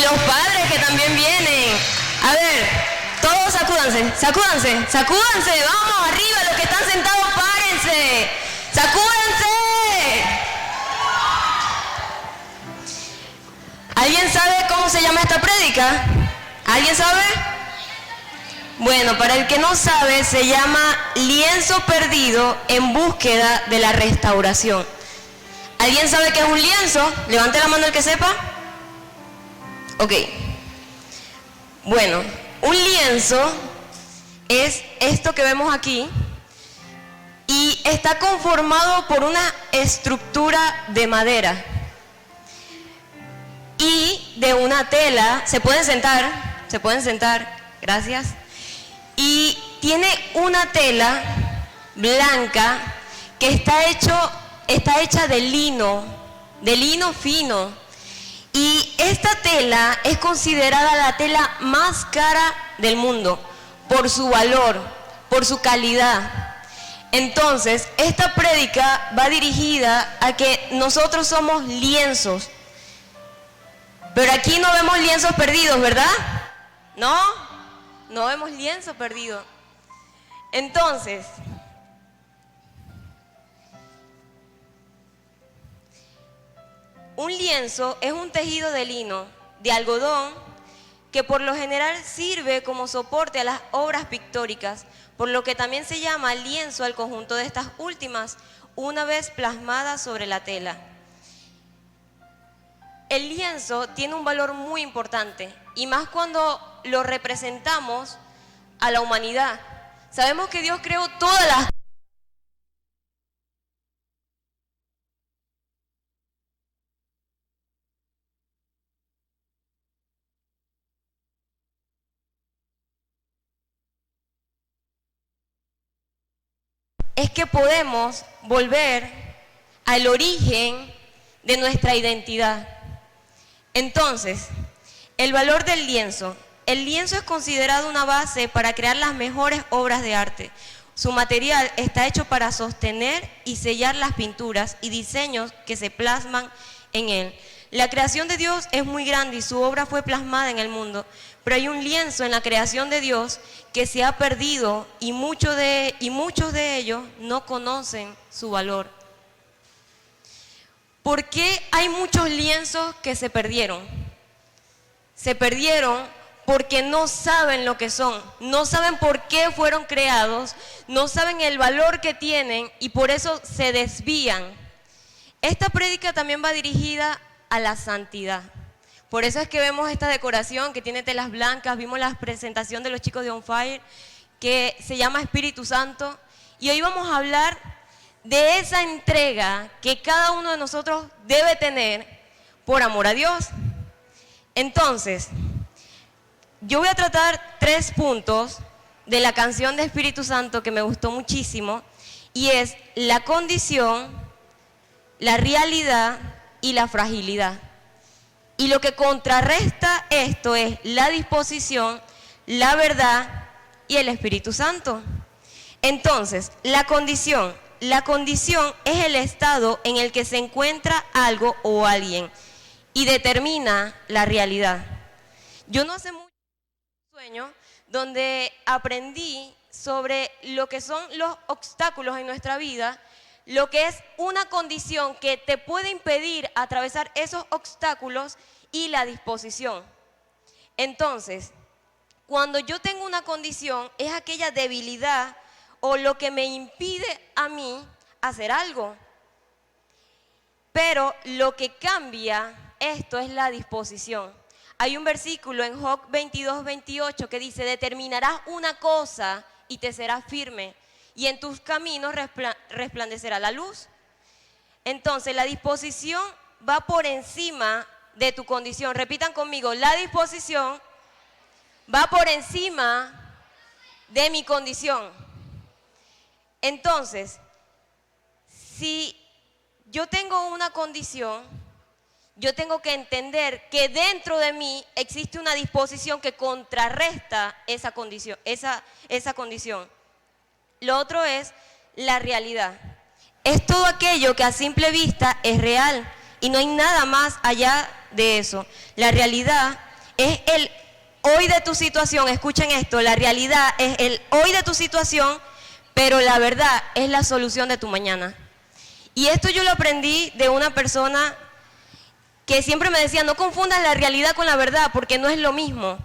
los padres que también vienen. A ver, todos sacúdanse, sacúdanse, sacúdanse. Vamos, arriba, los que están sentados, párense. ¡Sacúdense! ¿Alguien sabe cómo se llama esta prédica? ¿Alguien sabe? Bueno, para el que no sabe, se llama Lienzo Perdido en Búsqueda de la Restauración. ¿Alguien sabe qué es un lienzo? Levante la mano el que sepa. Ok. Bueno, un lienzo es esto que vemos aquí y está conformado por una estructura de madera y de una tela. Se pueden sentar, gracias. Y tiene una tela blanca que está hecha de lino fino. Y esta tela es considerada la tela más cara del mundo por su valor, por su calidad. Entonces, esta prédica va dirigida a que nosotros somos lienzos. Pero aquí no vemos lienzos perdidos, ¿verdad? No vemos lienzo perdido. Entonces, un lienzo es un tejido de lino, de algodón, que por lo general sirve como soporte a las obras pictóricas, por lo que también se llama lienzo al conjunto de estas últimas, una vez plasmadas sobre la tela. El lienzo tiene un valor muy importante, y más cuando lo representamos a la humanidad. Sabemos que Dios creó todas las es que podemos volver al origen de nuestra identidad. Entonces, el valor del lienzo. El lienzo es considerado una base para crear las mejores obras de arte. Su material está hecho para sostener y sellar las pinturas y diseños que se plasman en él. La creación de Dios es muy grande y su obra fue plasmada en el mundo, pero hay un lienzo en la creación de Dios que se ha perdido y muchos de ellos no conocen su valor. ¿Por qué hay muchos lienzos que se perdieron? Se perdieron porque no saben lo que son, no saben por qué fueron creados, no saben el valor que tienen y por eso se desvían. Esta prédica también va dirigida a la santidad. Por eso es que vemos esta decoración que tiene telas blancas, vimos la presentación de los chicos de On Fire, que se llama Espíritu Santo, y hoy vamos a hablar de esa entrega que cada uno de nosotros debe tener por amor a Dios. Entonces, yo voy a tratar 3 puntos de la canción de Espíritu Santo que me gustó muchísimo, y es la condición, la realidad y la fragilidad. Y lo que contrarresta esto es la disposición, la verdad y el Espíritu Santo. Entonces, la condición es el estado en el que se encuentra algo o alguien y determina la realidad. Yo no hace mucho sueño donde aprendí sobre lo que son los obstáculos en nuestra vida, lo que es una condición que te puede impedir atravesar esos obstáculos y la disposición. Entonces, cuando yo tengo una condición, es aquella debilidad o lo que me impide a mí hacer algo. Pero lo que cambia esto es la disposición. Hay un versículo en Job 22:28 que dice: determinarás una cosa y te serás firme, y en tus caminos resplandecerá la luz. Entonces, la disposición va por encima de tu condición. Repitan conmigo: la disposición va por encima de mi condición. Entonces, si yo tengo una condición, yo tengo que entender que dentro de mí existe una disposición que contrarresta esa condición, esa condición. Lo otro es la realidad. Es todo aquello que a simple vista es real y no hay nada más allá de eso. La realidad es el hoy de tu situación. Escuchen esto, la realidad es el hoy de tu situación, pero la verdad es la solución de tu mañana. Y esto yo lo aprendí de una persona que siempre me decía, no confundas la realidad con la verdad, porque no es lo mismo.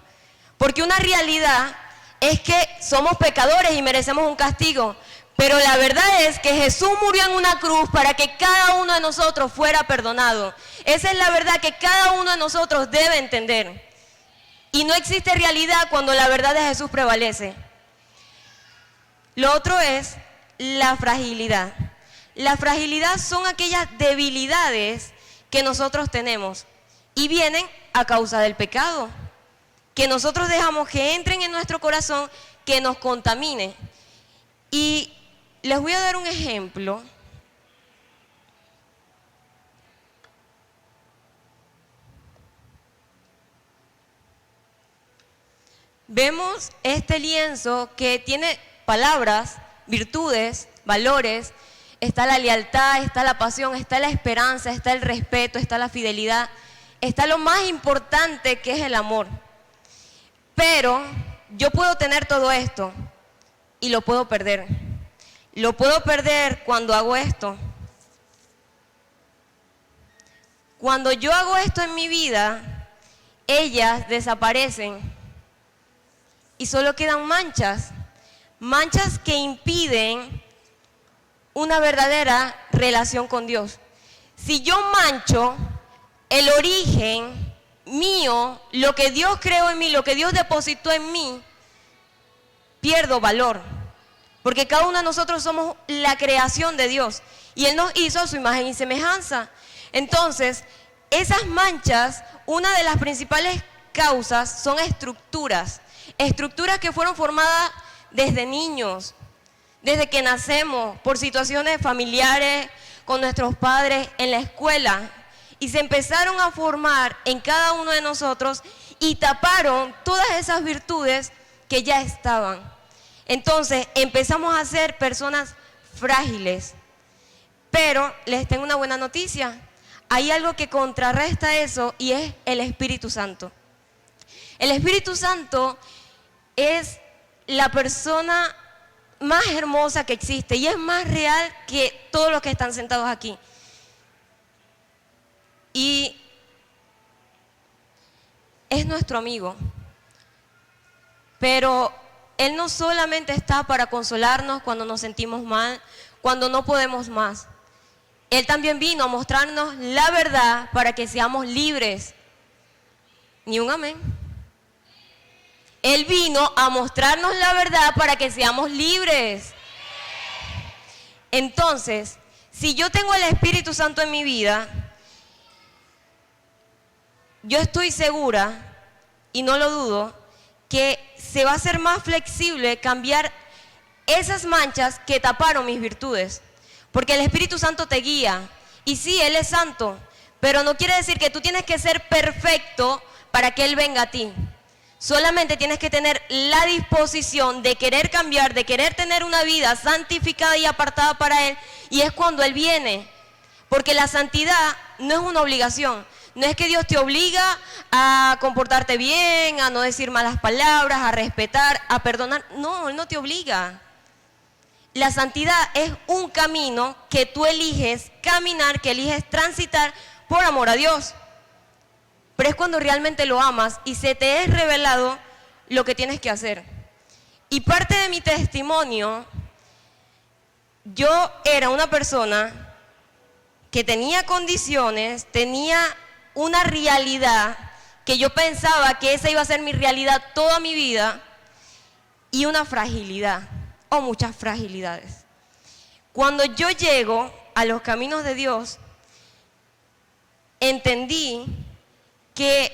Porque una realidad es que somos pecadores y merecemos un castigo, pero la verdad es que Jesús murió en una cruz para que cada uno de nosotros fuera perdonado. Esa es la verdad que cada uno de nosotros debe entender. Y no existe realidad cuando la verdad de Jesús prevalece. Lo otro es la fragilidad. La fragilidad son aquellas debilidades que nosotros tenemos y vienen a causa del pecado, que nosotros dejamos que entren en nuestro corazón, que nos contamine. Y les voy a dar un ejemplo. Vemos este lienzo que tiene palabras, virtudes, valores. Está la lealtad, está la pasión, está la esperanza, está el respeto, está la fidelidad, está lo más importante que es el amor. Pero yo puedo tener todo esto y lo puedo perder. Lo puedo perder cuando hago esto. Cuando yo hago esto en mi vida, ellas desaparecen y solo quedan manchas. Manchas que impiden una verdadera relación con Dios. Si yo mancho el origen mío, lo que Dios creó en mí, lo que Dios depositó en mí, pierdo valor. Porque cada uno de nosotros somos la creación de Dios y Él nos hizo a su imagen y semejanza. Entonces, esas manchas, una de las principales causas son estructuras que fueron formadas desde niños, desde que nacemos, por situaciones familiares, con nuestros padres, en la escuela, y se empezaron a formar en cada uno de nosotros y taparon todas esas virtudes que ya estaban. Entonces empezamos a ser personas frágiles. Pero les tengo una buena noticia. Hay algo que contrarresta eso y es el Espíritu Santo. El Espíritu Santo es la persona más hermosa que existe y es más real que todos los que están sentados aquí. Y es nuestro amigo, pero Él no solamente está para consolarnos cuando nos sentimos mal, cuando no podemos más. Él también vino a mostrarnos la verdad para que seamos libres. Ni un amén. Él vino a mostrarnos la verdad para que seamos libres. Entonces, si yo tengo el Espíritu Santo en mi vida, yo estoy segura, y no lo dudo, que se va a hacer más flexible cambiar esas manchas que taparon mis virtudes. Porque el Espíritu Santo te guía. Y sí, Él es santo, pero no quiere decir que tú tienes que ser perfecto para que Él venga a ti. Solamente tienes que tener la disposición de querer cambiar, de querer tener una vida santificada y apartada para Él. Y es cuando Él viene. Porque la santidad no es una obligación. No es que Dios te obliga a comportarte bien, a no decir malas palabras, a respetar, a perdonar. No, Él no te obliga. La santidad es un camino que tú eliges caminar, que eliges transitar por amor a Dios. Pero es cuando realmente lo amas y se te es revelado lo que tienes que hacer. Y parte de mi testimonio, yo era una persona que tenía condiciones, tenía una realidad que yo pensaba que esa iba a ser mi realidad toda mi vida y una fragilidad o muchas fragilidades. Cuando yo llego a los caminos de Dios, entendí que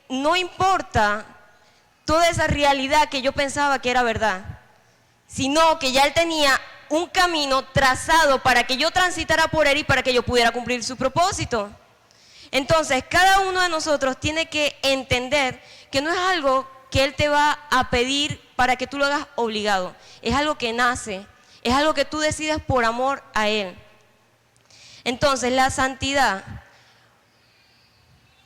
no importa toda esa realidad que yo pensaba que era verdad, sino que ya Él tenía un camino trazado para que yo transitara por Él y para que yo pudiera cumplir su propósito. Entonces, cada uno de nosotros tiene que entender que no es algo que Él te va a pedir para que tú lo hagas obligado. Es algo que nace, es algo que tú decides por amor a Él. Entonces, la santidad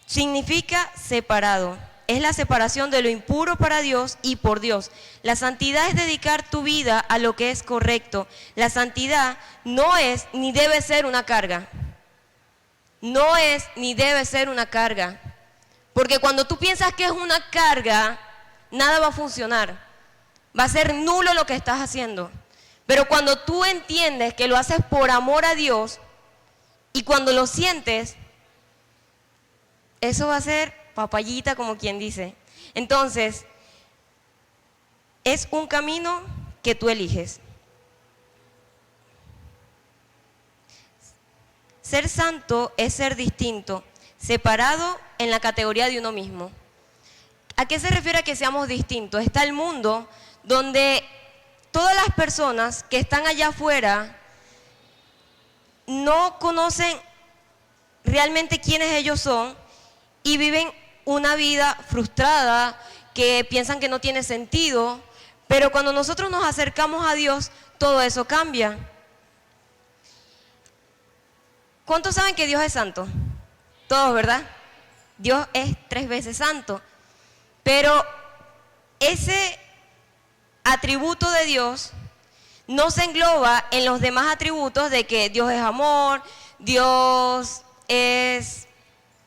significa separado. es la separación de lo impuro para Dios y por Dios. La santidad es dedicar tu vida a lo que es correcto. La santidad no es ni debe ser una carga. No es ni debe ser una carga. Porque cuando tú piensas que es una carga, nada va a funcionar. Va a ser nulo lo que estás haciendo. Pero cuando tú entiendes que lo haces por amor a Dios y cuando lo sientes, eso va a ser papayita, como quien dice. Entonces, es un camino que tú eliges. Ser santo es ser distinto, separado en la categoría de uno mismo. ¿A qué se refiere a que seamos distintos? Está el mundo donde todas las personas que están allá afuera no conocen realmente quiénes ellos son y viven una vida frustrada, que piensan que no tiene sentido, pero cuando nosotros nos acercamos a Dios, todo eso cambia. ¿Cuántos saben que Dios es santo? Todos, ¿verdad? Dios es 3 veces santo, pero ese atributo de Dios no se engloba en los demás atributos de que Dios es amor, Dios es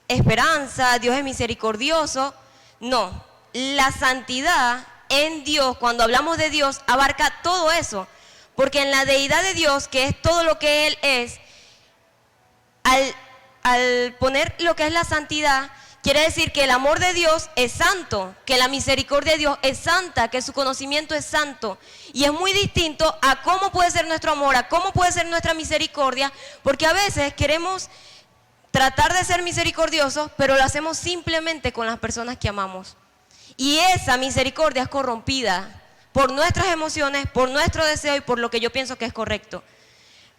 esperanza, Dios es misericordioso. No, la santidad en Dios, cuando hablamos de Dios, abarca todo eso, porque en la deidad de Dios, que es todo lo que Él es, al poner lo que es la santidad, quiere decir que el amor de Dios es santo, que la misericordia de Dios es santa, que su conocimiento es santo. Y es muy distinto a cómo puede ser nuestro amor, a cómo puede ser nuestra misericordia, porque a veces queremos tratar de ser misericordiosos, pero lo hacemos simplemente con las personas que amamos. Y esa misericordia es corrompida por nuestras emociones, por nuestro deseo y por lo que yo pienso que es correcto.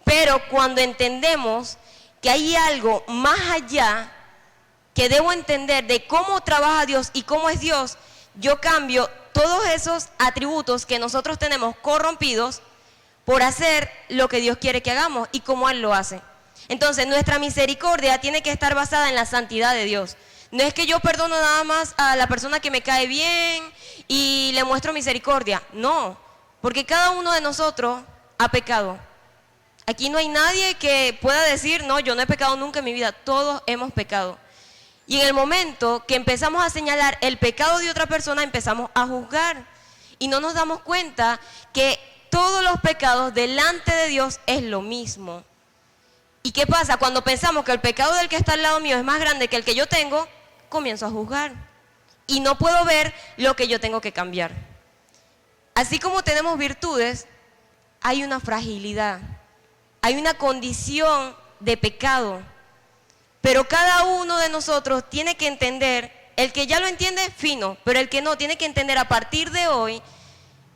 Pero cuando entendemos que hay algo más allá que debo entender de cómo trabaja Dios y cómo es Dios, yo cambio todos esos atributos que nosotros tenemos corrompidos por hacer lo que Dios quiere que hagamos y cómo Él lo hace. Entonces, nuestra misericordia tiene que estar basada en la santidad de Dios. No es que yo perdono nada más a la persona que me cae bien y le muestro misericordia. No, porque cada uno de nosotros ha pecado. Aquí no hay nadie que pueda decir, no, yo no he pecado nunca en mi vida. Todos hemos pecado. Y en el momento que empezamos a señalar el pecado de otra persona, empezamos a juzgar. Y no nos damos cuenta que todos los pecados delante de Dios es lo mismo. ¿Y qué pasa? Cuando pensamos que el pecado del que está al lado mío es más grande que el que yo tengo, comienzo a juzgar. Y no puedo ver lo que yo tengo que cambiar. Así como tenemos virtudes, hay una fragilidad. Hay una condición de pecado. Pero cada uno de nosotros tiene que entender, el que ya lo entiende, fino, pero el que no, tiene que entender a partir de hoy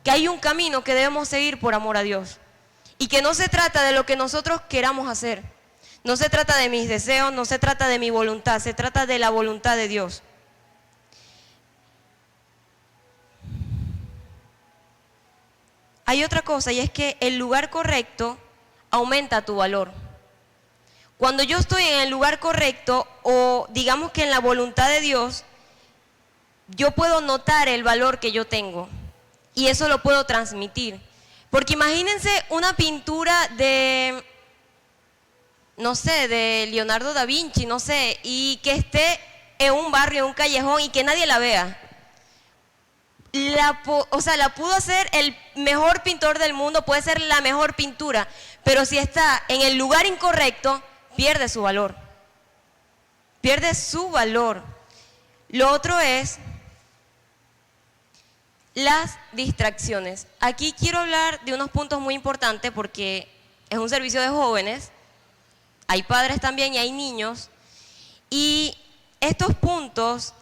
que hay un camino que debemos seguir por amor a Dios. Y que no se trata de lo que nosotros queramos hacer. No se trata de mis deseos, no se trata de mi voluntad, se trata de la voluntad de Dios. Hay otra cosa y es que el lugar correcto aumenta tu valor. Cuando yo estoy en el lugar correcto o digamos que en la voluntad de Dios, yo puedo notar el valor que yo tengo y eso lo puedo transmitir. Porque imagínense una pintura de, no sé, de Leonardo da Vinci, no sé, y que esté en un barrio, en un callejón y que nadie la vea. La pudo hacer el mejor pintor del mundo, puede ser la mejor pintura, pero si está en el lugar incorrecto, pierde su valor. Pierde su valor. Lo otro es las distracciones. Aquí quiero hablar de unos puntos muy importantes porque es un servicio de jóvenes, hay padres también y hay niños, y estos puntos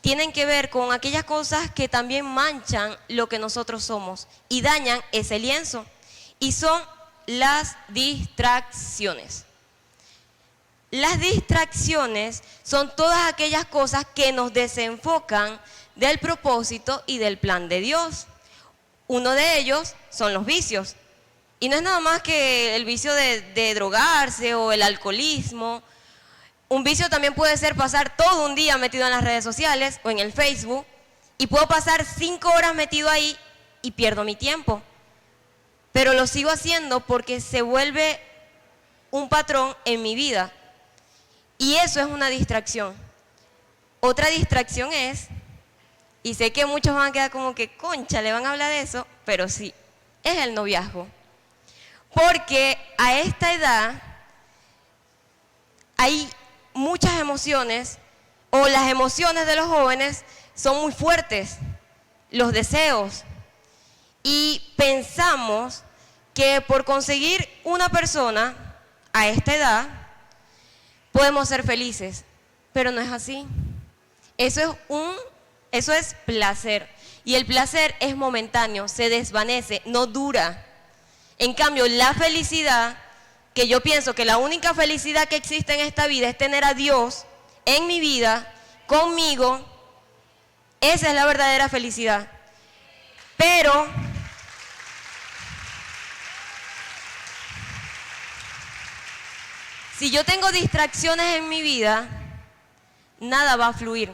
tienen que ver con aquellas cosas que también manchan lo que nosotros somos y dañan ese lienzo, y son las distracciones. Las distracciones son todas aquellas cosas que nos desenfocan del propósito y del plan de Dios. Uno de ellos son los vicios. Y no es nada más que el vicio de drogarse o el alcoholismo. Un vicio también puede ser pasar todo un día metido en las redes sociales o en el Facebook y puedo pasar 5 horas metido ahí y pierdo mi tiempo. Pero lo sigo haciendo porque se vuelve un patrón en mi vida. Y eso es una distracción. Otra distracción es, y sé que muchos van a quedar como que, concha, le van a hablar de eso, pero sí, es el noviazgo. Porque a esta edad hay muchas emociones, o las emociones de los jóvenes son muy fuertes, los deseos. Y pensamos que por conseguir una persona a esta edad podemos ser felices, pero no es así. Eso es placer, y el placer es momentáneo, se desvanece, no dura. En cambio, la felicidad, que yo pienso que la única felicidad que existe en esta vida es tener a Dios en mi vida, conmigo, esa es la verdadera felicidad. Pero si yo tengo distracciones en mi vida, nada va a fluir.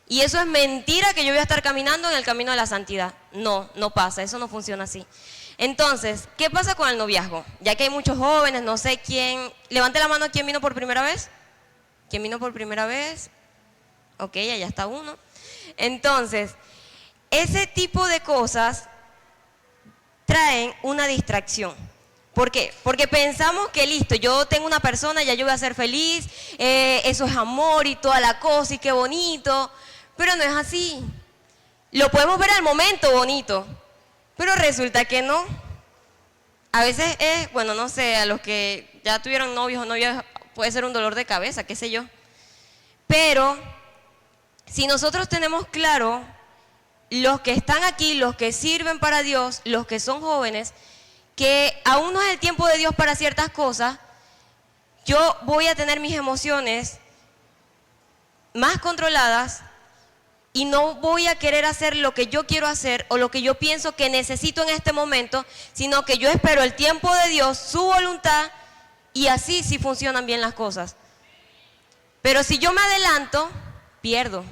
Y eso es mentira, que yo voy a estar caminando en el camino de la santidad. No, no pasa, eso no funciona así. Entonces, ¿qué pasa con el noviazgo? Ya que hay muchos jóvenes, no sé quién, levante la mano, ¿quién vino por primera vez? ¿Quién vino por primera vez? Ok, allá está uno. Entonces, ese tipo de cosas traen una distracción. ¿Por qué? Porque pensamos que listo, yo tengo una persona, ya yo voy a ser feliz, eso es amor y toda la cosa y qué bonito, pero no es así. Lo podemos ver al momento bonito, pero resulta que no. A veces es, bueno, no sé, a los que ya tuvieron novios o novias puede ser un dolor de cabeza, qué sé yo. Pero si nosotros tenemos claro, los que están aquí, los que sirven para Dios, los que son jóvenes, que aún no es el tiempo de Dios para ciertas cosas, yo voy a tener mis emociones más controladas y no voy a querer hacer lo que yo quiero hacer o lo que yo pienso que necesito en este momento, sino que yo espero el tiempo de Dios, su voluntad, y así sí funcionan bien las cosas. Pero si yo me adelanto, pierdo.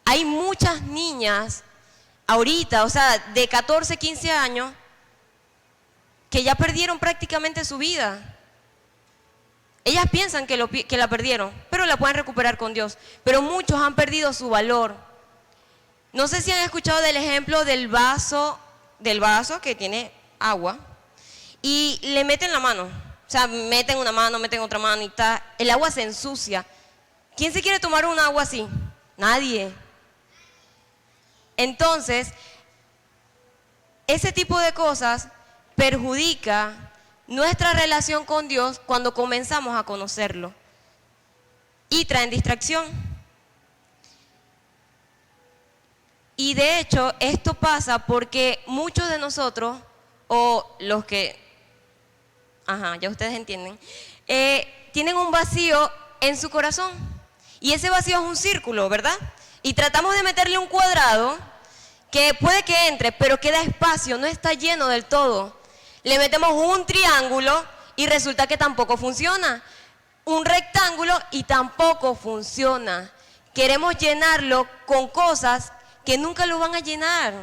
Hay muchas niñas ahorita, o sea, de 14, 15 años, que ya perdieron prácticamente su vida. Ellas piensan que la perdieron, pero la pueden recuperar con Dios. Pero muchos han perdido su valor. No sé si han escuchado del ejemplo del vaso que tiene agua y le meten la mano. O sea, meten una mano, meten otra mano y tal. El agua se ensucia. ¿Quién se quiere tomar un agua así? Nadie. Entonces, ese tipo de cosas perjudica nuestra relación con Dios cuando comenzamos a conocerlo y traen distracción. Y de hecho esto pasa porque muchos de nosotros, o los que, ya ustedes entienden, tienen un vacío en su corazón, y ese vacío es un círculo, ¿verdad? Y tratamos de meterle un cuadrado que puede que entre, pero queda espacio, no está lleno del todo. Le metemos un triángulo y resulta que tampoco funciona. Un rectángulo y tampoco funciona. Queremos llenarlo con cosas que nunca lo van a llenar.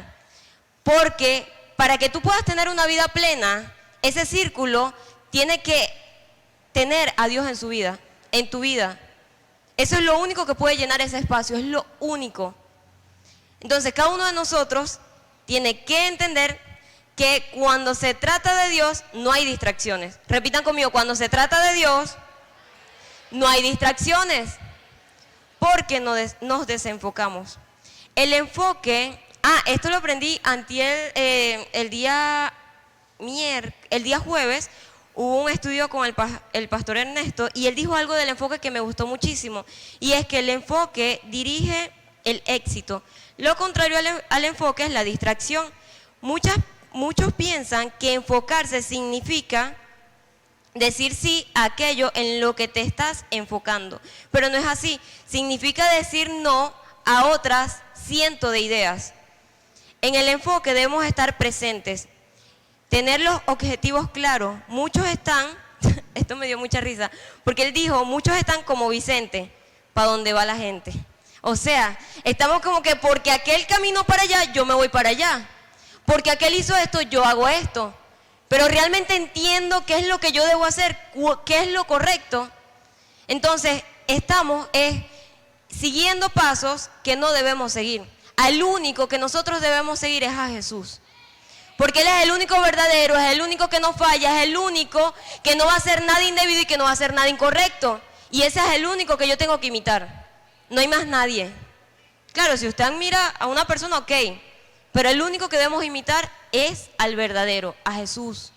Porque para que tú puedas tener una vida plena, ese círculo tiene que tener a Dios en su vida, en tu vida. Eso es lo único que puede llenar ese espacio, es lo único. Entonces cada uno de nosotros tiene que entender que cuando se trata de Dios no hay distracciones. Repitan conmigo, cuando se trata de Dios no hay distracciones, porque nos desenfocamos. El enfoque, esto lo aprendí antier, el día jueves, hubo un estudio con el pastor Ernesto y él dijo algo del enfoque que me gustó muchísimo, y es que el enfoque dirige el éxito. Lo contrario al enfoque es la distracción. Muchos piensan que enfocarse significa decir sí a aquello en lo que te estás enfocando, pero no es así. Significa decir no a otras cientos de ideas. En el enfoque debemos estar presentes, tener los objetivos claros. Muchos están esto me dio mucha risa, porque él dijo, muchos están como Vicente, ¿para dónde va la gente? O sea, estamos como que porque aquel caminó para allá, yo me voy para allá. Porque aquel hizo esto, yo hago esto. Pero realmente entiendo qué es lo que yo debo hacer, qué es lo correcto. Entonces, estamos siguiendo pasos que no debemos seguir. Al único que nosotros debemos seguir es a Jesús. Porque Él es el único verdadero, es el único que no falla, es el único que no va a hacer nada indebido y que no va a hacer nada incorrecto. Y ese es el único que yo tengo que imitar. No hay más nadie. Claro, si usted admira a una persona, ok. Pero el único que debemos imitar es al verdadero, a Jesús.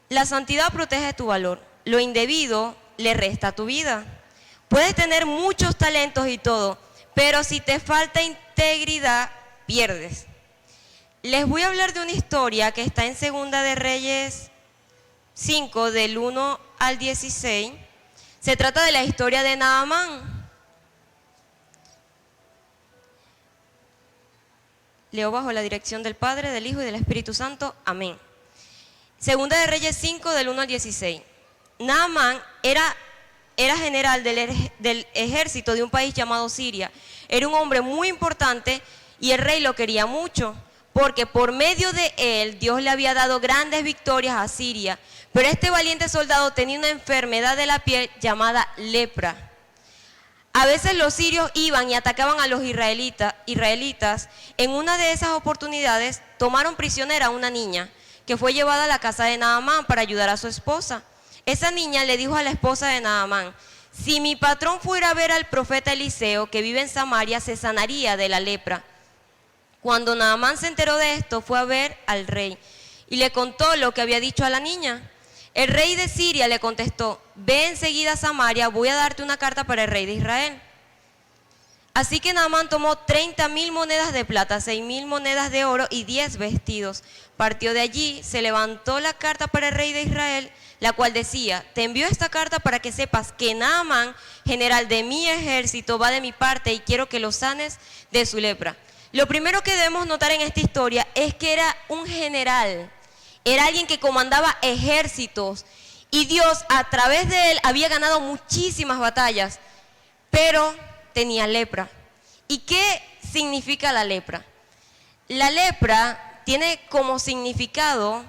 La santidad protege tu valor. Lo indebido le resta a tu vida. Puedes tener muchos talentos y todo, pero si te falta integridad, pierdes. Les voy a hablar de una historia que está en Segunda de Reyes 5, del 1 al 16. Se trata de la historia de Naamán. Leo bajo la dirección del Padre, del Hijo y del Espíritu Santo. Amén. Segunda de Reyes 5, del 1 al 16. Naamán era general del ejército de un país llamado Siria. Era un hombre muy importante y el rey lo quería mucho, porque por medio de él Dios le había dado grandes victorias a Siria. Pero este valiente soldado tenía una enfermedad de la piel llamada lepra. A veces los sirios iban y atacaban a los israelitas. En una de esas oportunidades tomaron prisionera a una niña que fue llevada a la casa de Naamán para ayudar a su esposa. Esa niña le dijo a la esposa de Naamán, si mi patrón fuera a ver al profeta Eliseo que vive en Samaria, se sanaría de la lepra. Cuando Naamán se enteró de esto, fue a ver al rey y le contó lo que había dicho a la niña. El rey de Siria le contestó, ve enseguida a Samaria, voy a darte una carta para el rey de Israel. Así que Naamán tomó 30,000 monedas de plata, 6,000 monedas de oro y 10 vestidos. Partió de allí, se levantó la carta para el rey de Israel, la cual decía, te envío esta carta para que sepas que Naamán, general de mi ejército, va de mi parte y quiero que lo sanes de su lepra. Lo primero que debemos notar en esta historia es que era un general. Era alguien que comandaba ejércitos y Dios a través de él había ganado muchísimas batallas, pero tenía lepra. ¿Y qué significa la lepra? La lepra tiene como significado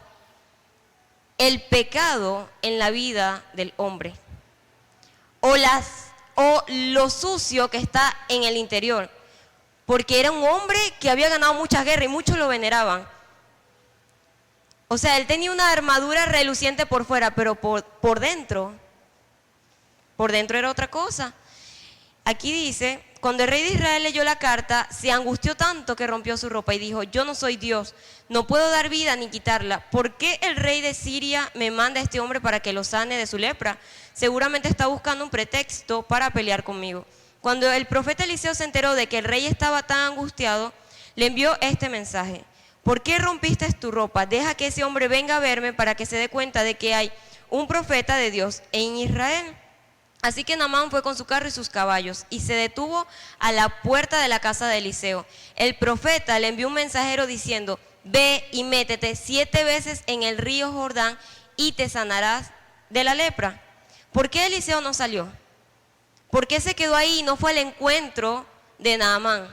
el pecado en la vida del hombre o lo sucio que está en el interior, porque era un hombre que había ganado muchas guerras y muchos lo veneraban. O sea, él tenía una armadura reluciente por fuera, pero por dentro era otra cosa. Aquí dice, cuando el rey de Israel leyó la carta, se angustió tanto que rompió su ropa y dijo, yo no soy Dios, no puedo dar vida ni quitarla. ¿Por qué el rey de Siria me manda a este hombre para que lo sane de su lepra? Seguramente está buscando un pretexto para pelear conmigo. Cuando el profeta Eliseo se enteró de que el rey estaba tan angustiado, le envió este mensaje. ¿Por qué rompiste tu ropa? Deja que ese hombre venga a verme para que se dé cuenta de que hay un profeta de Dios en Israel. Así que Naamán fue con su carro y sus caballos y se detuvo a la puerta de la casa de Eliseo. El profeta le envió un mensajero diciendo, ve y métete 7 veces en el río Jordán y te sanarás de la lepra. ¿Por qué Eliseo no salió? ¿Por qué se quedó ahí y no fue al encuentro de Naamán?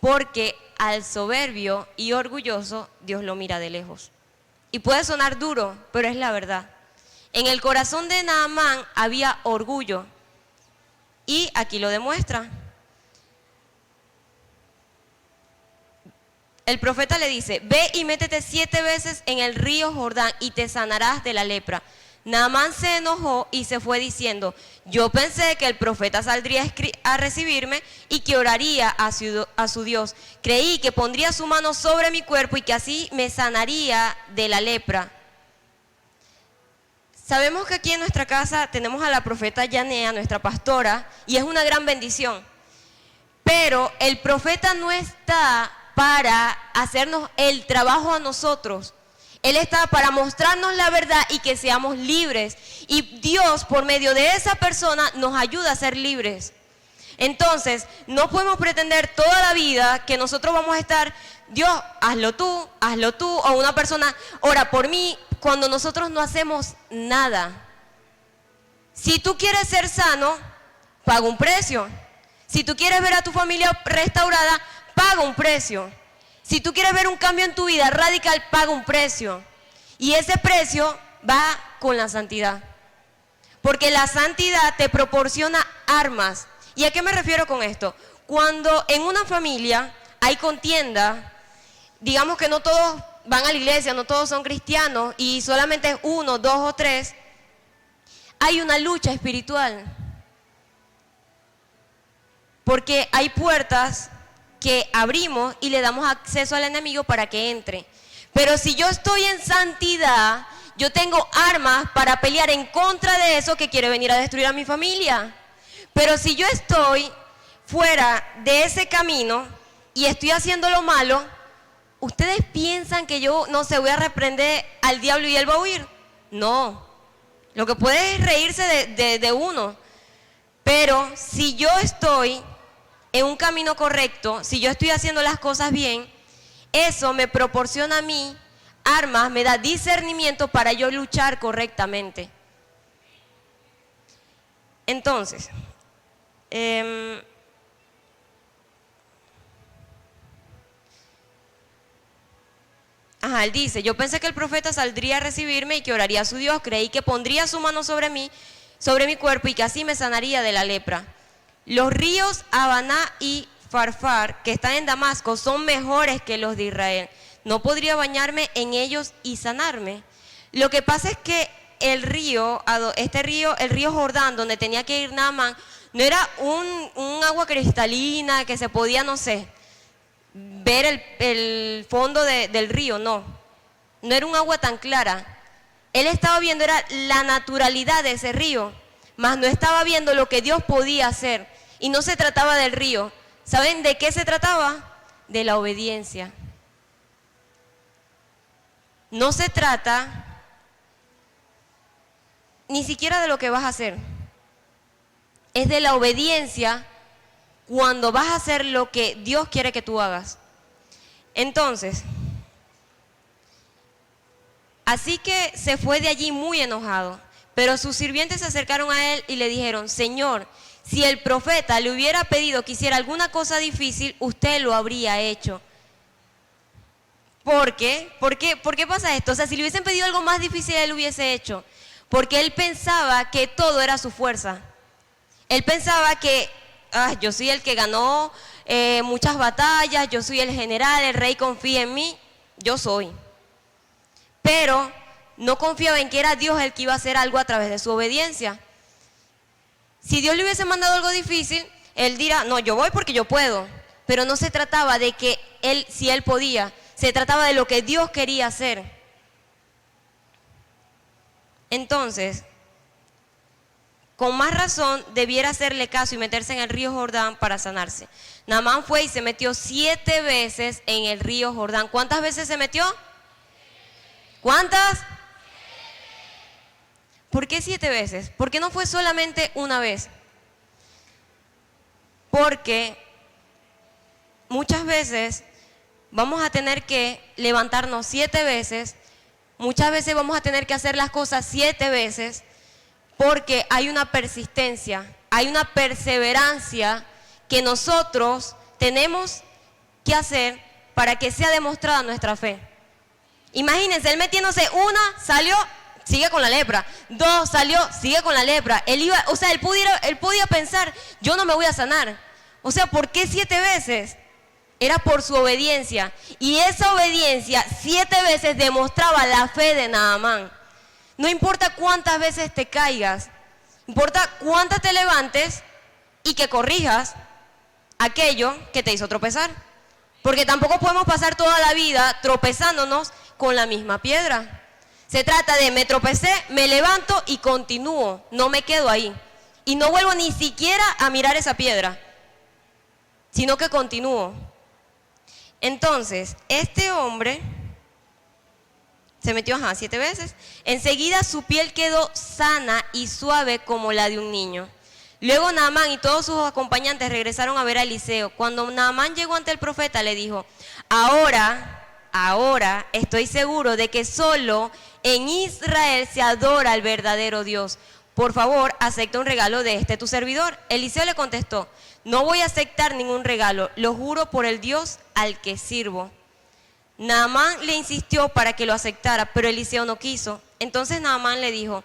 Porque al soberbio y orgulloso Dios lo mira de lejos. Y puede sonar duro, pero es la verdad. En el corazón de Naamán había orgullo y aquí lo demuestra. El profeta le dice, ve y métete 7 veces en el río Jordán y te sanarás de la lepra. Naamán se enojó y se fue diciendo, yo pensé que el profeta saldría a recibirme y que oraría a su Dios. Creí que pondría su mano sobre mi cuerpo y que así me sanaría de la lepra. Sabemos que aquí en nuestra casa tenemos a la profeta Yanea, nuestra pastora, y es una gran bendición. Pero el profeta no está para hacernos el trabajo a nosotros. Él está para mostrarnos la verdad y que seamos libres. Y Dios, por medio de esa persona, nos ayuda a ser libres. Entonces, no podemos pretender toda la vida que nosotros vamos a estar, Dios, hazlo tú, o una persona, ora por mí, cuando nosotros no hacemos nada. Si tú quieres ser sano, paga un precio. Si tú quieres ver a tu familia restaurada, paga un precio. Si tú quieres ver un cambio en tu vida radical, paga un precio. Y ese precio va con la santidad. Porque la santidad te proporciona armas. ¿Y a qué me refiero con esto? Cuando en una familia hay contienda, digamos que no todos van a la iglesia, no todos son cristianos y solamente es 1, 2 o 3, hay una lucha espiritual. Porque hay puertas que abrimos y le damos acceso al enemigo para que entre. Pero si yo estoy en santidad, yo tengo armas para pelear en contra de eso que quiere venir a destruir a mi familia. Pero si yo estoy fuera de ese camino y estoy haciendo lo malo, ¿ustedes piensan que yo, no sé, voy a reprender al diablo y él va a huir? No. Lo que puede es reírse de uno. Pero si yo estoy en un camino correcto, si yo estoy haciendo las cosas bien, eso me proporciona a mí armas, me da discernimiento para yo luchar correctamente. Entonces, él dice, yo pensé que el profeta saldría a recibirme y que oraría a su Dios, creí que pondría su mano sobre mí, sobre mi cuerpo y que así me sanaría de la lepra. Los ríos Habaná y Farfar que están en Damasco son mejores que los de Israel. ¿No podría bañarme en ellos y sanarme? Lo que pasa es que el río Jordán, donde tenía que ir Naamán, no era un agua cristalina que se podía, no sé, ver el fondo del río, no era un agua tan clara. Él estaba viendo era la naturalidad de ese río, mas no estaba viendo lo que Dios podía hacer. Y no se trataba del río. ¿Saben de qué se trataba? De la obediencia. No se trata ni siquiera de lo que vas a hacer. Es de la obediencia cuando vas a hacer lo que Dios quiere que tú hagas. Entonces, así que se fue de allí muy enojado, pero sus sirvientes se acercaron a él y le dijeron, Señor, si el profeta le hubiera pedido que hiciera alguna cosa difícil, usted lo habría hecho. ¿Por qué? ¿Por qué pasa esto? O sea, si le hubiesen pedido algo más difícil, él lo hubiese hecho. Porque él pensaba que todo era su fuerza. Él pensaba que yo soy el que ganó muchas batallas, yo soy el general, el rey confía en mí, yo soy. Pero no confiaba en que era Dios el que iba a hacer algo a través de su obediencia. Si Dios le hubiese mandado algo difícil, él dirá, no, yo voy porque yo puedo. Pero no se trataba de que si él podía, se trataba de lo que Dios quería hacer. Entonces, con más razón debiera hacerle caso y meterse en el río Jordán para sanarse. Naamán fue y se metió 7 veces en el río Jordán. ¿Cuántas veces se metió? ¿Cuántas? ¿Por qué 7 veces? ¿Por qué no fue solamente una vez? Porque muchas veces vamos a tener que levantarnos 7 veces, muchas veces vamos a tener que hacer las cosas 7 veces, porque hay una persistencia, hay una perseverancia que nosotros tenemos que hacer para que sea demostrada nuestra fe. Imagínense, él metiéndose 1, salió, sigue con la lepra. 2, salió, sigue con la lepra. Él podía pensar, yo no me voy a sanar. O sea, ¿por qué 7 veces? Era por su obediencia. Y esa obediencia 7 veces demostraba la fe de Naamán. No importa cuántas veces te caigas, importa cuántas te levantes y que corrijas aquello que te hizo tropezar. Porque tampoco podemos pasar toda la vida tropezándonos con la misma piedra. Se trata de me tropecé, me levanto y continúo, no me quedo ahí. Y no vuelvo ni siquiera a mirar esa piedra, sino que continúo. Entonces, este hombre se metió 7 veces. Enseguida su piel quedó sana y suave como la de un niño. Luego Naamán y todos sus acompañantes regresaron a ver a Eliseo. Cuando Naamán llegó ante el profeta, le dijo, ahora estoy seguro de que solo en Israel se adora al verdadero Dios. Por favor, acepta un regalo de tu servidor. Eliseo le contestó, no voy a aceptar ningún regalo, lo juro por el Dios al que sirvo. Naamán le insistió para que lo aceptara, pero Eliseo no quiso. Entonces Naamán le dijo,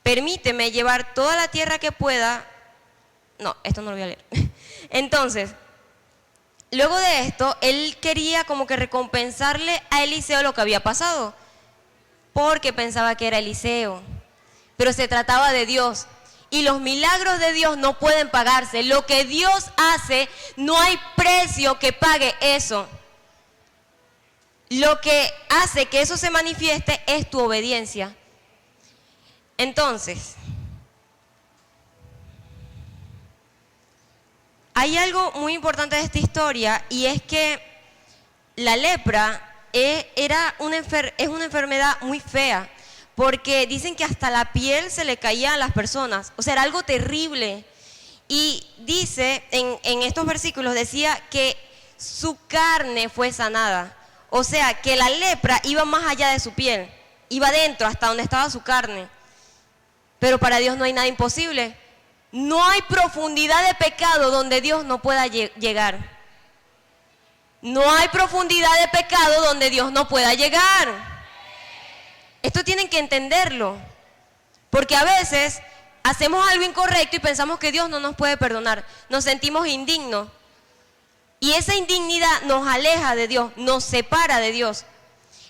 permíteme llevar toda la tierra que pueda. No, esto no lo voy a leer. Entonces, luego de esto, él quería como que recompensarle a Eliseo lo que había pasado, porque pensaba que era Eliseo, pero se trataba de Dios. Y los milagros de Dios no pueden pagarse. Lo que Dios hace, no hay precio que pague eso. Lo que hace que eso se manifieste es tu obediencia. Entonces, hay algo muy importante de esta historia, y es que la lepra es una enfermedad muy fea, porque dicen que hasta la piel se le caía a las personas, o sea, era algo terrible. Y dice, en estos versículos decía que su carne fue sanada, o sea, que la lepra iba más allá de su piel, iba dentro hasta donde estaba su carne. Pero para Dios no hay nada imposible. No hay profundidad de pecado donde Dios no pueda llegar. No hay profundidad de pecado donde Dios no pueda llegar. Esto tienen que entenderlo. Porque a veces hacemos algo incorrecto y pensamos que Dios no nos puede perdonar. Nos sentimos indignos. Y esa indignidad nos aleja de Dios, nos separa de Dios.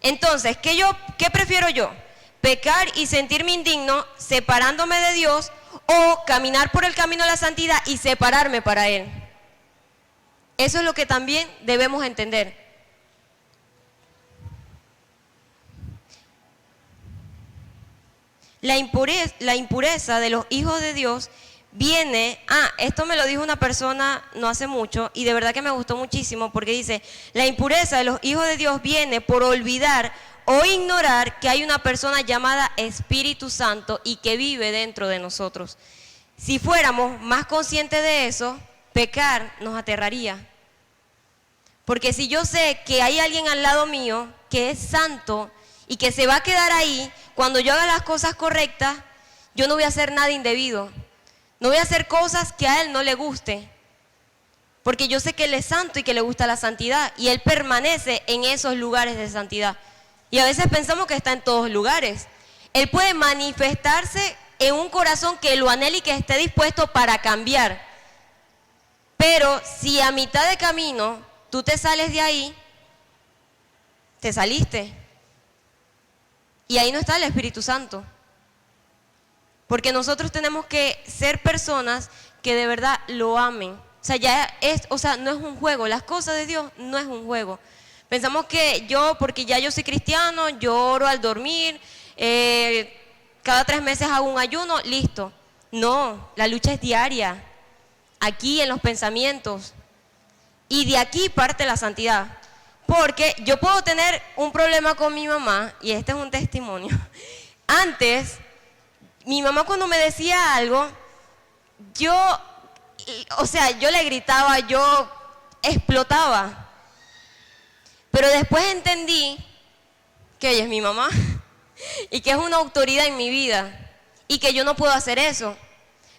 Entonces, ¿qué prefiero yo? ¿Pecar y sentirme indigno separándome de Dios, o caminar por el camino de la santidad y separarme para Él? Eso es lo que también debemos entender. La impureza de los hijos de Dios viene, esto me lo dijo una persona no hace mucho y de verdad que me gustó muchísimo, porque dice, la impureza de los hijos de Dios viene por olvidar o ignorar que hay una persona llamada Espíritu Santo y que vive dentro de nosotros. Si fuéramos más conscientes de eso, pecar nos aterraría. Porque si yo sé que hay alguien al lado mío que es santo y que se va a quedar ahí, cuando yo haga las cosas correctas, yo no voy a hacer nada indebido. No voy a hacer cosas que a Él no le guste. Porque yo sé que Él es santo y que le gusta la santidad. Y Él permanece en esos lugares de santidad. Y a veces pensamos que está en todos lugares. Él puede manifestarse en un corazón que lo anhele y que esté dispuesto para cambiar. Pero si a mitad de camino tú te sales de ahí, te saliste. Y ahí no está el Espíritu Santo. Porque nosotros tenemos que ser personas que de verdad lo amen. O sea, no es un juego. Las cosas de Dios no es un juego. Pensamos que porque ya yo soy cristiano, yo oro al dormir, cada 3 meses hago un ayuno, listo. No, la lucha es diaria, aquí en los pensamientos. Y de aquí parte la santidad. Porque yo puedo tener un problema con mi mamá, y este es un testimonio. Antes, mi mamá cuando me decía algo, yo le gritaba, yo explotaba. Pero después entendí que ella es mi mamá y que es una autoridad en mi vida y que yo no puedo hacer eso.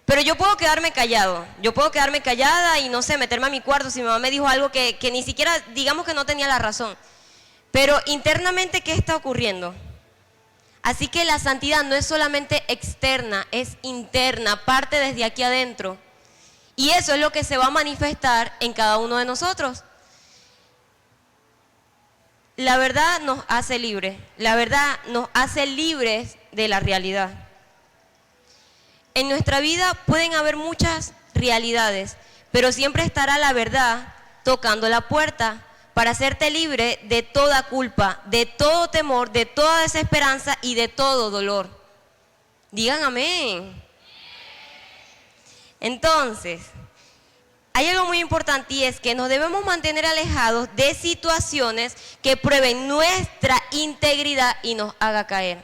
Pero yo puedo quedarme callado, yo puedo quedarme callada y no sé, meterme a mi cuarto si mi mamá me dijo algo que ni siquiera, digamos que no tenía la razón. Pero internamente, ¿qué está ocurriendo? Así que la santidad no es solamente externa, es interna, parte desde aquí adentro. Y eso es lo que se va a manifestar en cada uno de nosotros. La verdad nos hace libres, la verdad nos hace libres de la realidad. En nuestra vida pueden haber muchas realidades, pero siempre estará la verdad tocando la puerta para hacerte libre de toda culpa, de todo temor, de toda desesperanza y de todo dolor. Digan amén. Entonces, hay algo muy importante, y es que nos debemos mantener alejados de situaciones que prueben nuestra integridad y nos haga caer.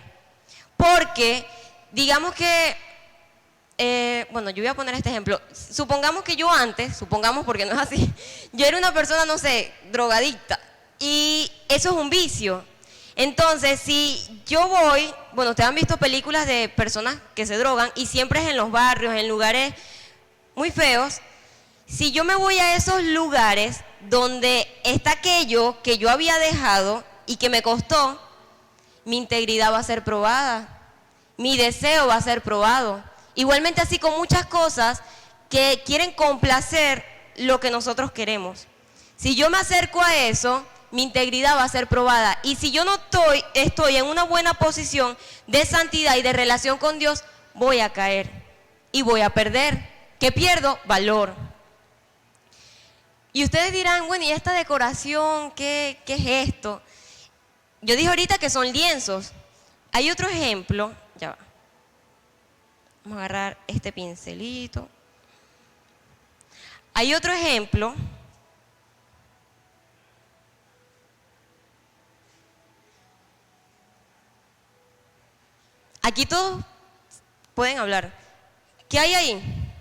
Porque, digamos que, yo voy a poner este ejemplo. Supongamos que yo antes, porque no es así, yo era una persona, no sé, drogadicta. Y eso es un vicio. Entonces, si yo voy, bueno, ustedes han visto películas de personas que se drogan y siempre es en los barrios, en lugares muy feos. Si yo me voy a esos lugares donde está aquello que yo había dejado y que me costó, mi integridad va a ser probada, mi deseo va a ser probado. Igualmente así con muchas cosas que quieren complacer lo que nosotros queremos. Si yo me acerco a eso, mi integridad va a ser probada. Y si yo no estoy en una buena posición de santidad y de relación con Dios, voy a caer y voy a perder. ¿Qué pierdo? Valor. Y ustedes dirán, bueno, ¿y esta decoración? ¿Qué es esto? Yo dije ahorita que son lienzos. Hay otro ejemplo. Ya va. Vamos a agarrar este pincelito. Hay otro ejemplo. Aquí todos pueden hablar. ¿Qué hay ahí?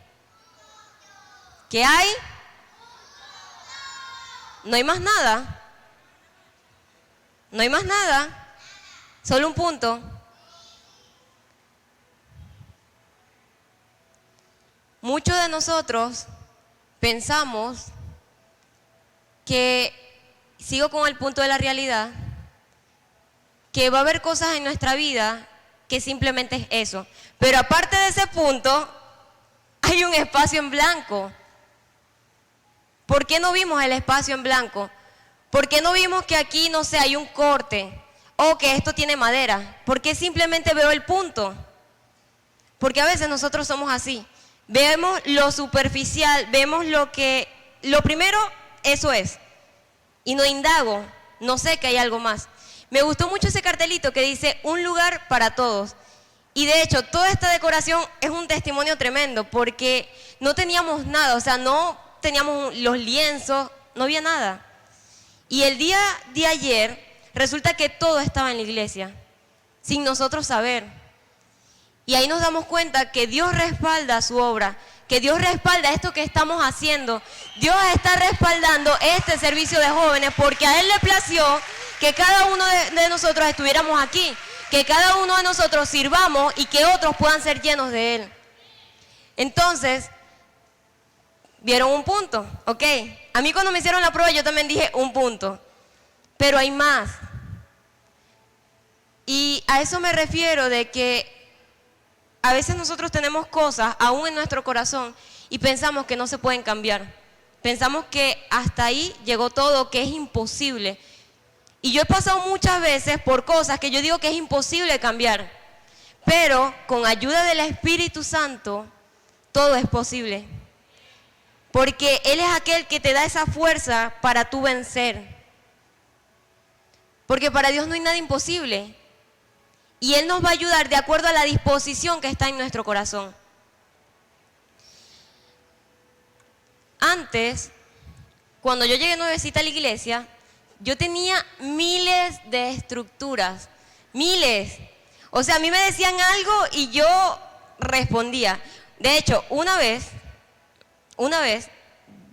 ¿Qué hay? No hay más nada. No hay más nada. Solo un punto. Muchos de nosotros pensamos que, sigo con el punto de la realidad, que va a haber cosas en nuestra vida que simplemente es eso. Pero aparte de ese punto, hay un espacio en blanco. ¿Por qué no vimos el espacio en blanco? ¿Por qué no vimos que aquí, no sé, hay un corte? O que esto tiene madera. ¿Por qué simplemente veo el punto? Porque a veces nosotros somos así. Vemos lo superficial, vemos lo primero, eso es. Y no indago, no sé que hay algo más. Me gustó mucho ese cartelito que dice, un lugar para todos. Y de hecho, toda esta decoración es un testimonio tremendo, porque no teníamos nada, o sea, no teníamos los lienzos, no había nada. Y el día de ayer, resulta que todo estaba en la iglesia, sin nosotros saber. Y ahí nos damos cuenta que Dios respalda su obra, que Dios respalda esto que estamos haciendo. Dios está respaldando este servicio de jóvenes porque a Él le plació que cada uno de nosotros estuviéramos aquí, que cada uno de nosotros sirvamos y que otros puedan ser llenos de Él. Entonces, ¿vieron un punto? Ok. A mí cuando me hicieron la prueba yo también dije un punto, pero hay más. Y a eso me refiero de que a veces nosotros tenemos cosas aún en nuestro corazón y pensamos que no se pueden cambiar. Pensamos que hasta ahí llegó todo, que es imposible. Y yo he pasado muchas veces por cosas que yo digo que es imposible cambiar. Pero con ayuda del Espíritu Santo, todo es posible. Porque Él es aquel que te da esa fuerza para tú vencer. Porque para Dios no hay nada imposible. Y Él nos va a ayudar de acuerdo a la disposición que está en nuestro corazón. Antes, cuando yo llegué nuevecita a la iglesia, yo tenía miles de estructuras, miles. O sea, a mí me decían algo y yo respondía. De hecho, una vez,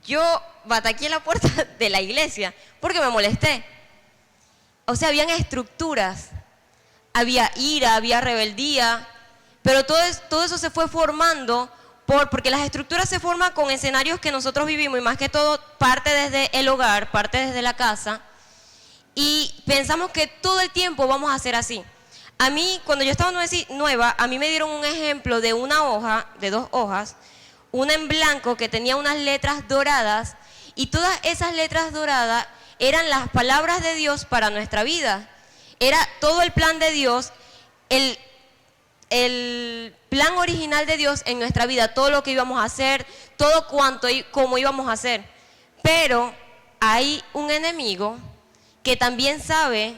yo bataqué en la puerta de la iglesia porque me molesté. O sea, habían estructuras. Había ira, había rebeldía, pero todo eso se fue formando porque las estructuras se forman con escenarios que nosotros vivimos y más que todo parte desde el hogar, parte desde la casa y pensamos que todo el tiempo vamos a ser así. A mí, cuando yo estaba nueva, a mí me dieron un ejemplo de una hoja, de 2 hojas, una en blanco que tenía unas letras doradas y todas esas letras doradas eran las palabras de Dios para nuestra vida. Era todo el plan de Dios, el plan original de Dios en nuestra vida, todo lo que íbamos a hacer, todo cuanto y cómo íbamos a hacer. Pero hay un enemigo que también sabe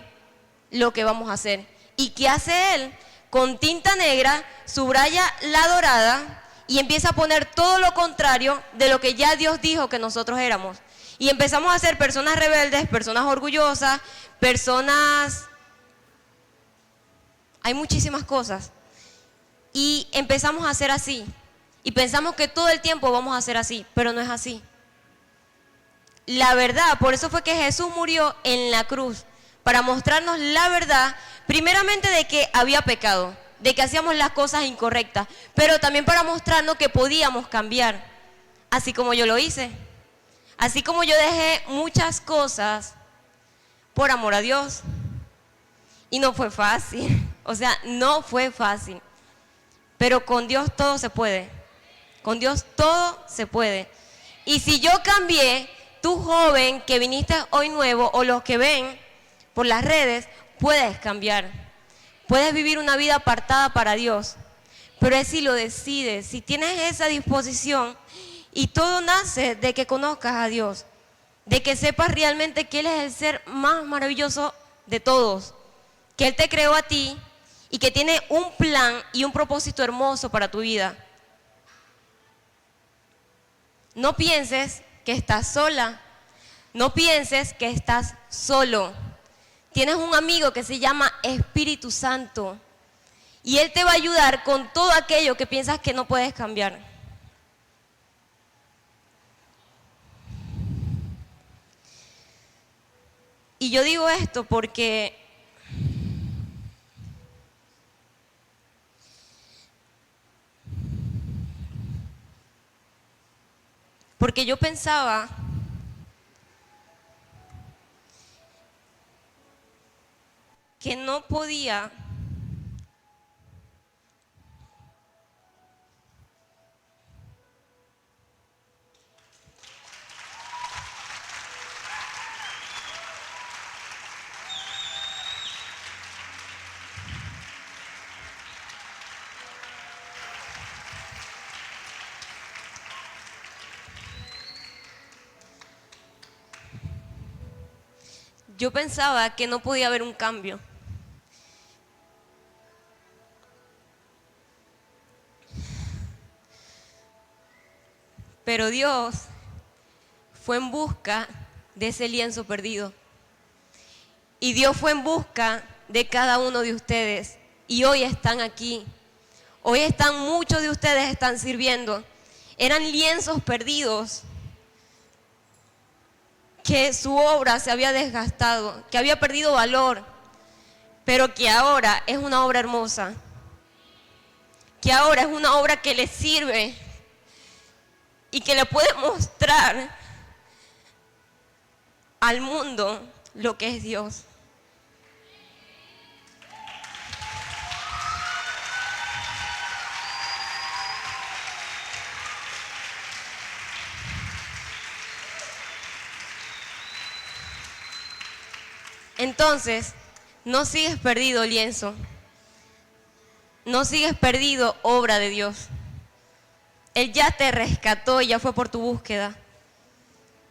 lo que vamos a hacer. ¿Y qué hace él? Con tinta negra subraya la dorada y empieza a poner todo lo contrario de lo que ya Dios dijo que nosotros éramos. Y empezamos a ser personas rebeldes, personas orgullosas, personas... Hay muchísimas cosas. Y empezamos a ser así. Y pensamos que todo el tiempo vamos a ser así, pero no es así. La verdad, por eso fue que Jesús murió en la cruz. para mostrarnos la verdad, primeramente de que había pecado, de que hacíamos las cosas incorrectas, pero también para mostrarnos que podíamos cambiar, así como yo lo hice, así como yo dejé muchas cosas por amor a Dios. Y no fue fácil, o sea, no fue fácil, pero con Dios todo se puede, con Dios todo se puede. Y si yo cambié, tú joven que viniste hoy nuevo o los que ven por las redes, puedes cambiar. Puedes vivir una vida apartada para Dios, pero es si lo decides, si tienes esa disposición, y todo nace de que conozcas a Dios, de que sepas realmente que Él es el ser más maravilloso de todos, que Él te creó a ti y que tiene un plan y un propósito hermoso para tu vida. No pienses que estás sola, no pienses que estás solo. Tienes un amigo que se llama Espíritu Santo y Él te va a ayudar con todo aquello que piensas que no puedes cambiar. Y yo digo esto porque yo pensaba que no podía haber un cambio. Pero Dios fue en busca de ese lienzo perdido. Y Dios fue en busca de cada uno de ustedes. Y hoy están aquí. Hoy muchos de ustedes están sirviendo. Eran lienzos perdidos, que su obra se había desgastado, que había perdido valor, pero que ahora es una obra hermosa, que ahora es una obra que le sirve y que le puede mostrar al mundo lo que es Dios. Entonces, no sigues perdido, lienzo. No sigues perdido, obra de Dios. Él ya te rescató y ya fue por tu búsqueda.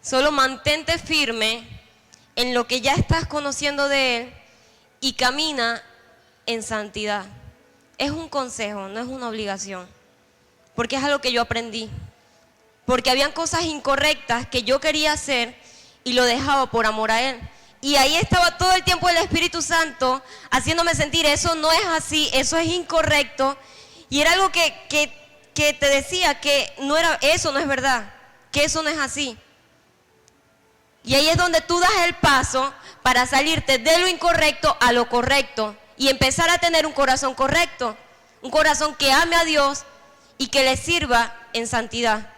Solo mantente firme en lo que ya estás conociendo de Él y camina en santidad. Es un consejo, no es una obligación, porque es algo que yo aprendí. Porque habían cosas incorrectas que yo quería hacer y lo dejaba por amor a Él. Y ahí estaba todo el tiempo el Espíritu Santo haciéndome sentir, eso no es así, eso es incorrecto. Y era algo que te decía que no era, eso no es verdad, que eso no es así. Y ahí es donde tú das el paso para salirte de lo incorrecto a lo correcto y empezar a tener un corazón correcto, un corazón que ame a Dios y que le sirva en santidad.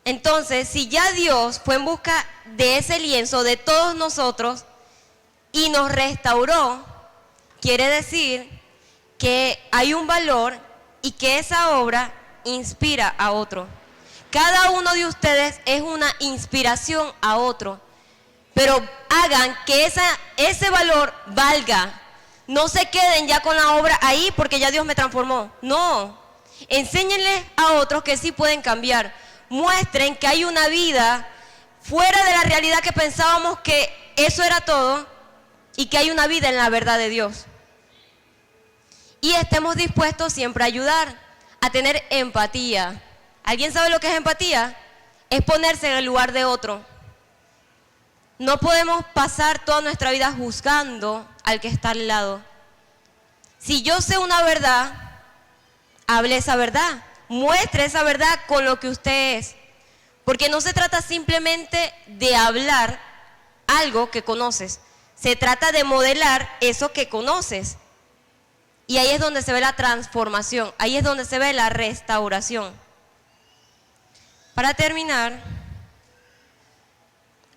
Entonces, si ya Dios fue en busca de ese lienzo de todos nosotros y nos restauró, quiere decir que hay un valor y que esa obra inspira a otro. Cada uno de ustedes es una inspiración a otro, pero hagan que ese valor valga. No se queden ya con la obra ahí porque ya Dios me transformó. No, enséñenles a otros que sí pueden cambiar. Muestren que hay una vida fuera de la realidad que pensábamos que eso era todo y que hay una vida en la verdad de Dios. Y estemos dispuestos siempre a ayudar, a tener empatía. ¿Alguien sabe lo que es empatía? Es ponerse en el lugar de otro. No podemos pasar toda nuestra vida juzgando al que está al lado. Si yo sé una verdad, hable esa verdad. Muestre esa verdad con lo que usted es. Porque no se trata simplemente de hablar, algo que conoces. Se trata de modelar eso que conoces. Y ahí es donde se ve la transformación, ahí es donde se ve la restauración. Para terminar,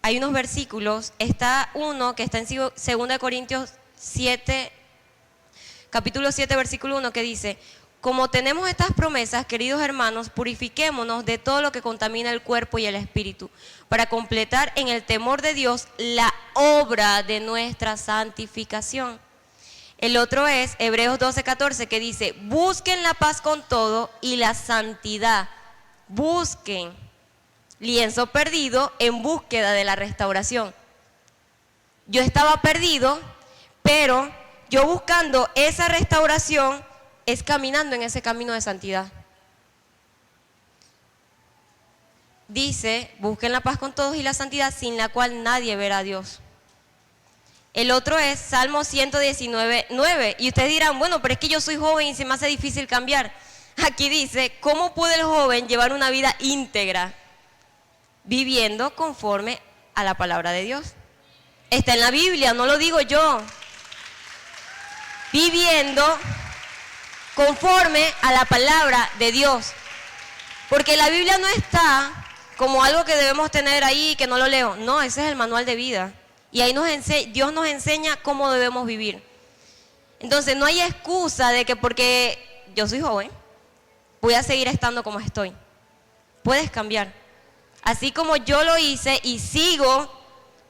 hay unos versículos, está uno que está en 2 Corintios 7, capítulo 7, versículo 1, que dice: como tenemos estas promesas, queridos hermanos, purifiquémonos de todo lo que contamina el cuerpo y el espíritu, para completar en el temor de Dios la obra de nuestra santificación. El otro es Hebreos 12, 14, que dice: busquen la paz con todo y la santidad. Busquen. Lienzo perdido en búsqueda de la restauración. Yo estaba perdido, pero yo buscando esa restauración es caminando en ese camino de santidad. Dice: busquen la paz con todos y la santidad, sin la cual nadie verá a Dios. El otro es Salmo 119, 9. Y ustedes dirán: bueno, pero es que yo soy joven y se me hace difícil cambiar. Aquí dice: ¿cómo puede el joven llevar una vida íntegra? Viviendo conforme a la palabra de Dios. Está en la Biblia, no lo digo yo. Viviendo conforme a la palabra de Dios. Porque la Biblia no está como algo que debemos tener ahí que no lo leo. No, ese es el manual de vida. Y ahí Dios nos enseña cómo debemos vivir. Entonces no hay excusa de que porque yo soy joven voy a seguir estando como estoy. Puedes cambiar. Así como yo lo hice y sigo,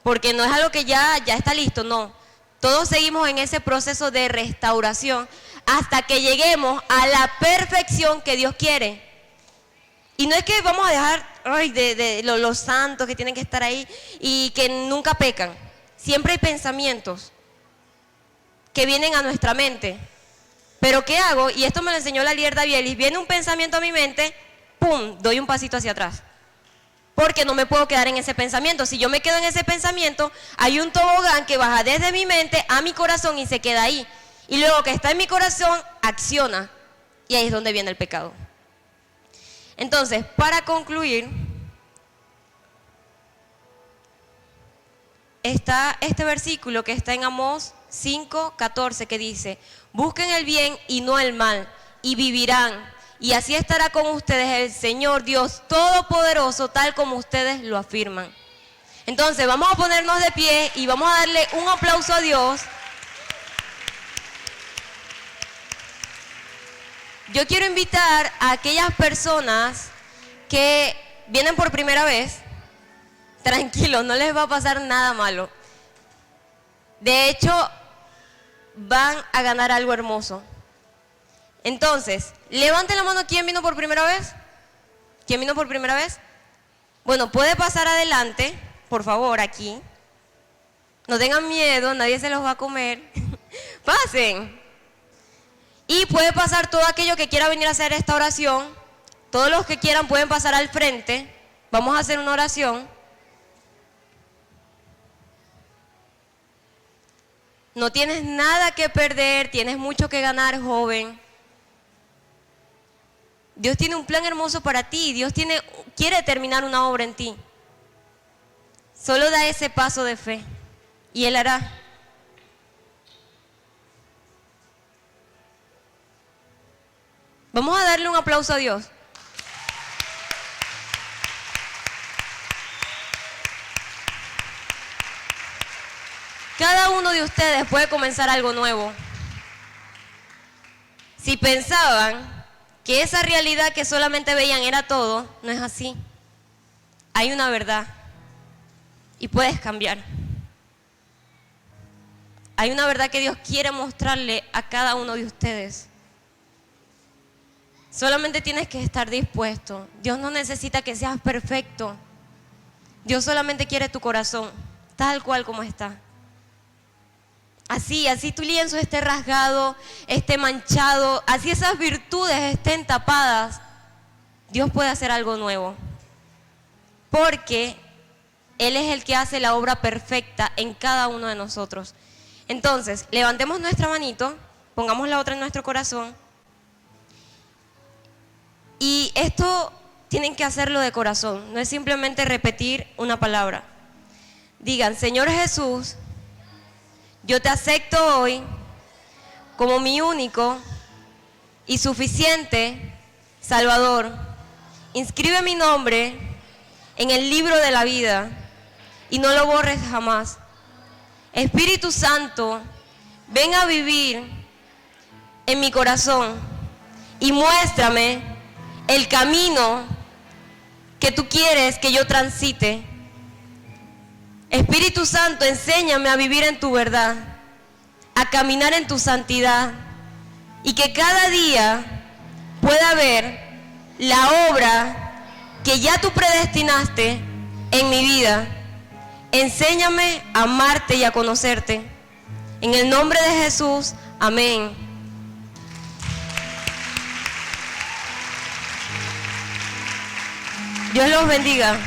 porque no es algo que ya está listo, no. Todos seguimos en ese proceso de restauración hasta que lleguemos a la perfección que Dios quiere. Y no es que vamos a dejar de los santos que tienen que estar ahí y que nunca pecan. Siempre hay pensamientos que vienen a nuestra mente. Pero ¿qué hago? Y esto me lo enseñó la líder Davielis. Viene un pensamiento a mi mente, ¡pum!, doy un pasito hacia atrás. Porque no me puedo quedar en ese pensamiento. Si yo me quedo en ese pensamiento, hay un tobogán que baja desde mi mente a mi corazón y se queda ahí. Y luego que está en mi corazón, acciona. Y ahí es donde viene el pecado. Entonces, para concluir, está este versículo que está en Amós 5, 14, que dice: busquen el bien y no el mal, y vivirán. Y así estará con ustedes el Señor Dios Todopoderoso, tal como ustedes lo afirman. Entonces vamos a ponernos de pie y vamos a darle un aplauso a Dios. Yo quiero invitar a aquellas personas que vienen por primera vez. Tranquilos, no les va a pasar nada malo. De hecho, van a ganar algo hermoso. Entonces, levanten la mano. ¿Quién vino por primera vez? ¿Quién vino por primera vez? Bueno, puede pasar adelante, por favor, aquí. No tengan miedo, nadie se los va a comer. Pasen. Y puede pasar todo aquello que quiera venir a hacer esta oración. Todos los que quieran pueden pasar al frente. Vamos a hacer una oración. No tienes nada que perder, tienes mucho que ganar, joven. Dios tiene un plan hermoso para ti. Dios quiere terminar una obra en ti. Solo da ese paso de fe y Él hará. Vamos a darle un aplauso a Dios. Cada uno de ustedes puede comenzar algo nuevo. Si pensaban que esa realidad que solamente veían era todo, no es así. Hay una verdad y puedes cambiar. Hay una verdad que Dios quiere mostrarle a cada uno de ustedes. Solamente tienes que estar dispuesto. Dios no necesita que seas perfecto. Dios solamente quiere tu corazón, tal cual como está. Así tu lienzo esté rasgado, esté manchado, así esas virtudes estén tapadas, Dios puede hacer algo nuevo. Porque Él es el que hace la obra perfecta en cada uno de nosotros. Entonces, levantemos nuestra manito, pongamos la otra en nuestro corazón. Y esto tienen que hacerlo de corazón, no es simplemente repetir una palabra. Digan: Señor Jesús, yo te acepto hoy como mi único y suficiente Salvador. Inscribe mi nombre en el libro de la vida y no lo borres jamás. Espíritu Santo, ven a vivir en mi corazón y muéstrame el camino que tú quieres que yo transite. Espíritu Santo, enséñame a vivir en tu verdad, a caminar en tu santidad, y que cada día pueda ver la obra que ya tú predestinaste en mi vida. Enséñame a amarte y a conocerte. En el nombre de Jesús, amén. Dios los bendiga.